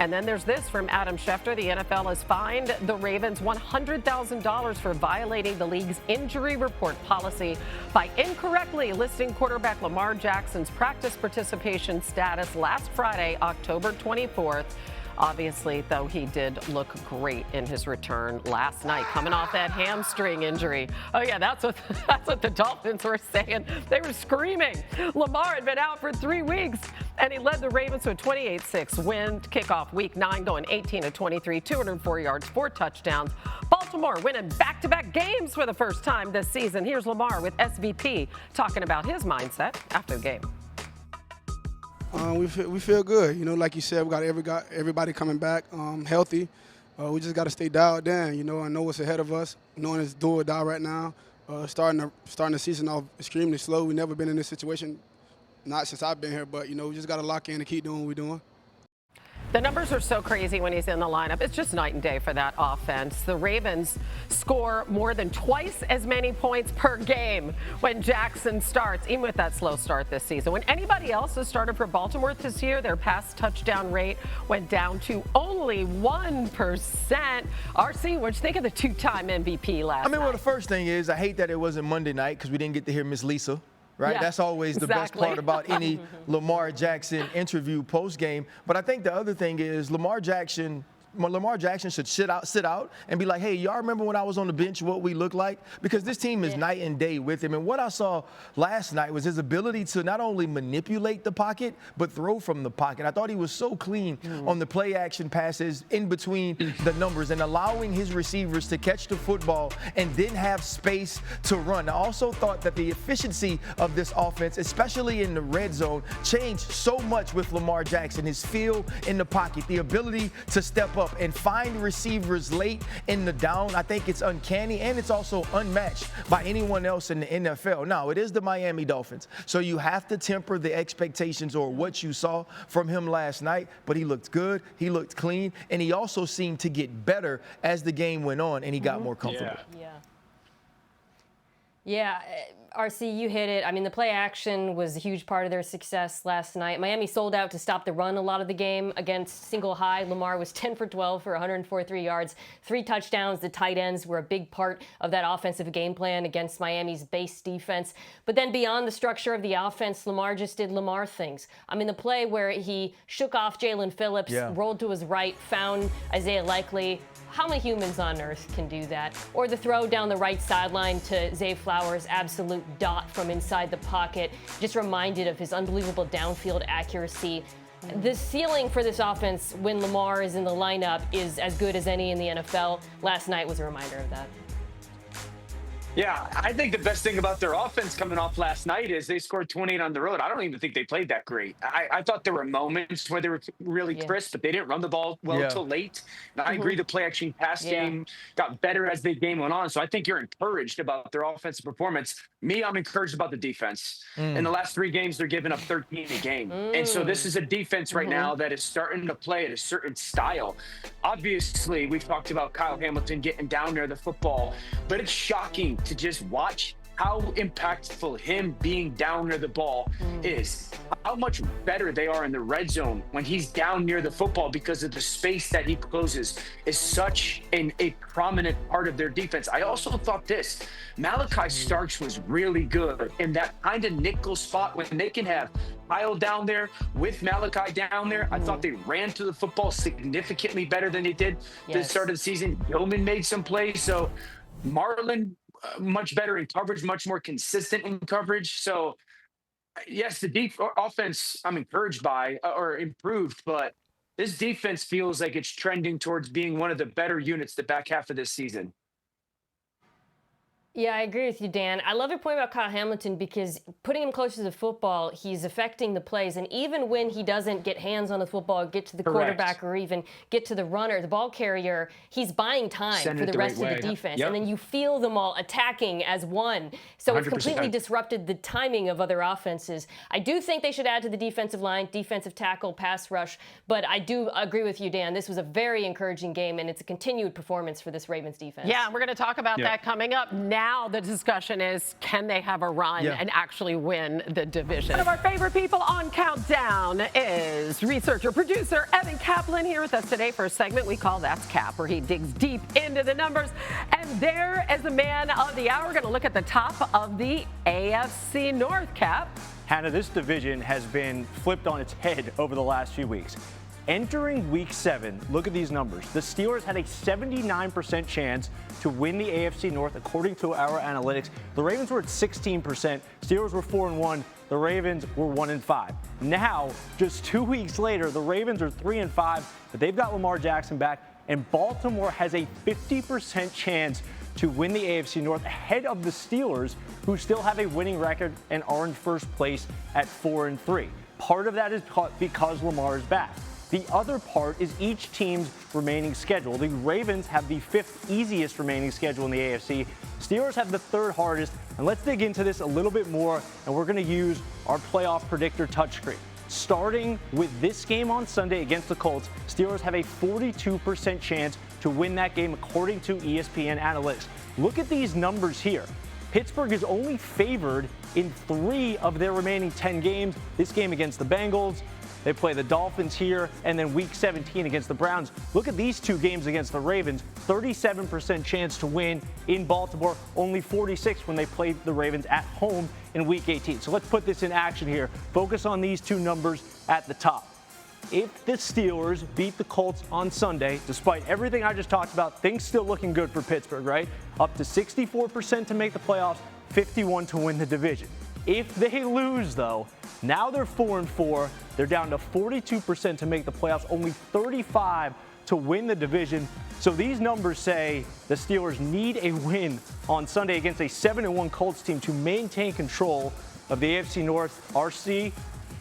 And then there's this from Adam Schefter. The NFL has fined the Ravens $100,000 for violating the league's injury report policy by incorrectly listing quarterback Lamar Jackson's practice participation status last Friday, October 24th. Obviously, though, he did look great in his return last night, coming off that hamstring injury. Oh, yeah, that's what the Dolphins were saying. They were screaming. Lamar had been out for 3 weeks, and he led the Ravens to a 28-6 win to kick off Week 9, going 18-23, 204 yards, 4 touchdowns. Baltimore winning back-to-back games for the first time this season. Here's Lamar with SVP talking about his mindset after the game. We feel good. You know, like you said, we got everybody coming back healthy. We just got to stay dialed in. You know, I know what's ahead of us. Knowing it's do or die right now. Starting the season off extremely slow. We've never been in this situation, not since I've been here. But you know, we just got to lock in and keep doing what we're doing. The numbers are so crazy when he's in the lineup. It's just night and day for that offense. The Ravens score more than twice as many points per game when Jackson starts, even with that slow start this season. When anybody else has started for Baltimore this year, their pass touchdown rate went down to only 1%. RC, what'd you think of the 2-time MVP last night? Well, the first thing is I hate that it wasn't Monday night because we didn't get to hear Miss Lisa. Right? Yeah, that's always the best part about any Lamar Jackson interview post-game. But I think the other thing is Lamar Jackson should sit out and be like, hey, y'all remember when I was on the bench what we looked like? Because this team is night and day with him. And what I saw last night was his ability to not only manipulate the pocket, but throw from the pocket. I thought he was so clean on the play action passes in between the numbers and allowing his receivers to catch the football and then have space to run. I also thought that the efficiency of this offense, especially in the red zone, changed so much with Lamar Jackson. His feel in the pocket, the ability to step up and find receivers late in the down. I think it's uncanny, and it's also unmatched by anyone else in the NFL. Now, it is the Miami Dolphins, so you have to temper the expectations or what you saw from him last night, but he looked good, he looked clean, and he also seemed to get better as the game went on, and he got more comfortable. Yeah, RC, you hit it. I mean, the play action was a huge part of their success last night. Miami sold out to stop the run a lot of the game against single high. Lamar was 10 for 12 for 143 yards, 3 touchdowns. The tight ends were a big part of that offensive game plan against Miami's base defense. But then beyond the structure of the offense, Lamar just did Lamar things. I mean, the play where he shook off Jalen Phillips, rolled to his right, found Isaiah Likely. How many humans on earth can do that? Or the throw down the right sideline to Zay Flowers, absolute dot from inside the pocket. Just reminded of his unbelievable downfield accuracy. The ceiling for this offense when Lamar is in the lineup is as good as any in the NFL. Last night was a reminder of that. Yeah, I think the best thing about their offense coming off last night is they scored 28 on the road. I don't even think they played that great. I thought there were moments where they were really crisp, but they didn't run the ball well until late. And I agree the play action pass game got better as the game went on. So I think you're encouraged about their offensive performance. Me, I'm encouraged about the defense. In the last 3 games, they're giving up 13 a game. And so this is a defense right now that is starting to play at a certain style. Obviously, we've talked about Kyle Hamilton getting down near the football, but it's shocking to just watch how impactful him being down near the ball is. How much better they are in the red zone when he's down near the football because of the space that he closes is such a prominent part of their defense. I also thought Malachi Starks was really good in that kind of nickel spot when they can have Kyle down there with Malachi down there. I thought they ran to the football significantly better than they did at the start of the season. Yeoman made some plays. So Marlon, much better in coverage, much more consistent in coverage. So, yes, the offense I'm encouraged by or improved, but this defense feels like it's trending towards being one of the better units the back half of this season. Yeah, I agree with you, Dan. I love your point about Kyle Hamilton because putting him closer to the football, he's affecting the plays. And even when he doesn't get hands on the football, get to the quarterback, or even get to the runner, the ball carrier, he's buying time for the rest of the defense. And then you feel them all attacking as one. So it's completely disrupted the timing of other offenses. I do think they should add to the defensive line, defensive tackle, pass rush. But I do agree with you, Dan. This was a very encouraging game, and it's a continued performance for this Ravens defense. Yeah, we're going to talk about that coming up next. now the discussion is, can they have a run Yeah. and actually win the division? One of our favorite people on Countdown is researcher, producer Evan Kaplan, here with us today for a segment we call That's Cap, where he digs deep into the numbers. And there is the man of the hour. We're going to look at the top of the AFC North, Cap. Hannah, this division has been flipped on its head over the last few weeks. Entering week 7, look at these numbers. The Steelers had a 79% chance to win the AFC North according to our analytics. The Ravens were at 16%. Steelers were 4-1. The Ravens were 1-5. Now, just 2 weeks later, the Ravens are 3-5, but they've got Lamar Jackson back, and Baltimore has a 50% chance to win the AFC North ahead of the Steelers, who still have a winning record and are in first place at 4-3. Part of that is because Lamar is back. The other part is each team's remaining schedule. The Ravens have the 5th easiest remaining schedule in the AFC. Steelers have the 3rd hardest. And let's dig into this a little bit more, and we're going to use our playoff predictor touchscreen. Starting with this game on Sunday against the Colts, Steelers have a 42% chance to win that game according to ESPN analytics. Look at these numbers here. Pittsburgh is only favored in 3 of their remaining 10 games. This game against the Bengals, they play the Dolphins here, and then week 17 against the Browns. Look at these 2 games against the Ravens. 37% chance to win in Baltimore, only 46 when they played the Ravens at home in week 18. So let's put this in action here. Focus on these 2 numbers at the top. If the Steelers beat the Colts on Sunday, despite everything I just talked about, things still looking good for Pittsburgh, right? Up to 64% to make the playoffs, 51% to win the division. If they lose, though, now they're 4-4. They're down to 42% to make the playoffs, only 35% to win the division. So these numbers say the Steelers need a win on Sunday against a 7-1 Colts team to maintain control of the AFC North. RC,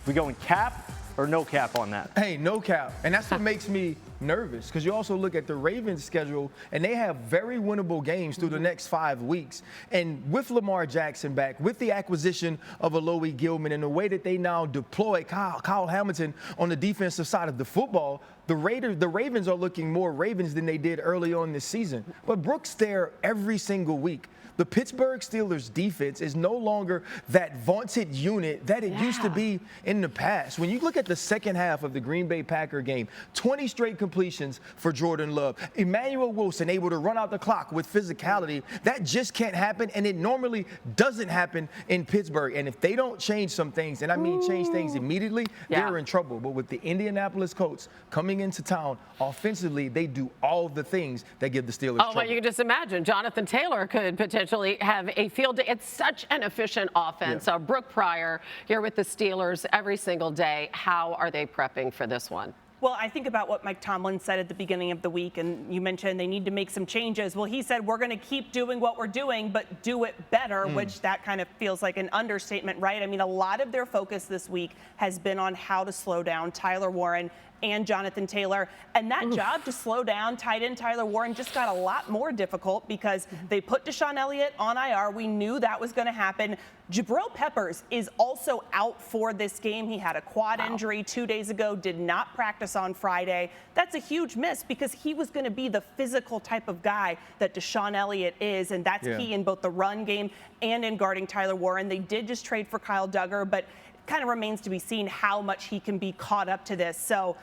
we going cap or no cap on that? Hey, no cap. And that's what makes me nervous, because you also look at the Ravens schedule, and they have very winnable games through the next 5 weeks. And with Lamar Jackson back, with the acquisition of Alohi Gilman, and the way that they now deploy Kyle Hamilton on the defensive side of the football, the Ravens are looking more Ravens than they did early on this season. But Brooke's there every single week. The Pittsburgh Steelers defense is no longer that vaunted unit that it used to be in the past. When you look at the second half of the Green Bay Packer game, 20 straight completions for Jordan Love. Emmanuel Wilson able to run out the clock with physicality. That just can't happen, and it normally doesn't happen in Pittsburgh. And if they don't change some things, and I mean change things immediately, they're in trouble. But with the Indianapolis Colts coming into town, offensively, they do all the things that give the Steelers trouble. Well, you can just imagine Jonathan Taylor could potentially have a field day. It's such an efficient offense. Brooke, Pryor here with the Steelers every single day. How are they prepping for this one? Well, I think about what Mike Tomlin said at the beginning of the week, and you mentioned they need to make some changes. Well, he said, we're going to keep doing what we're doing, but do it better, which that kind of feels like an understatement, right? I mean, a lot of their focus this week has been on how to slow down Tyler Warren and Jonathan Taylor. And that job to slow down tight end Tyler Warren just got a lot more difficult because they put Deshaun Elliott on IR. We knew that was going to happen. Jabril Peppers is also out for this game. He had a quad injury 2 days ago, did not practice on Friday. That's a huge miss because he was going to be the physical type of guy that Deshaun Elliott is, and that's key in both the run game and in guarding Tyler Warren. They did just trade for Kyle Duggar, but kind of remains to be seen how much he can be caught up to this. So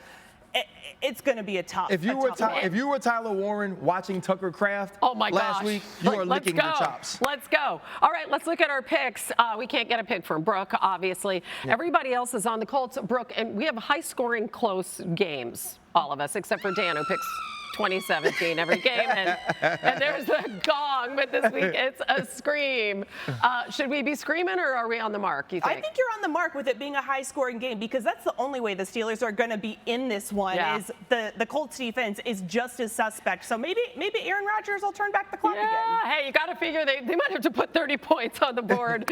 it's going to be a tough. If you were Tyler Warren watching Tucker Kraft last week, you are licking your chops. Let's go. All right, let's look at our picks. We can't get a pick from Brooke, obviously. Everybody else is on the Colts, Brooke, and we have high-scoring, close games, all of us, except for Dan, who picks 2017 every game, and there's the gong, but this week it's a scream. Should we be screaming, or are we on the mark, you think? I think you're on the mark with it being a high-scoring game, because that's the only way the Steelers are going to be in this one. Is the Colts defense is just as suspect. So maybe Aaron Rodgers will turn back the clock again. Hey, you got to figure they might have to put 30 points on the board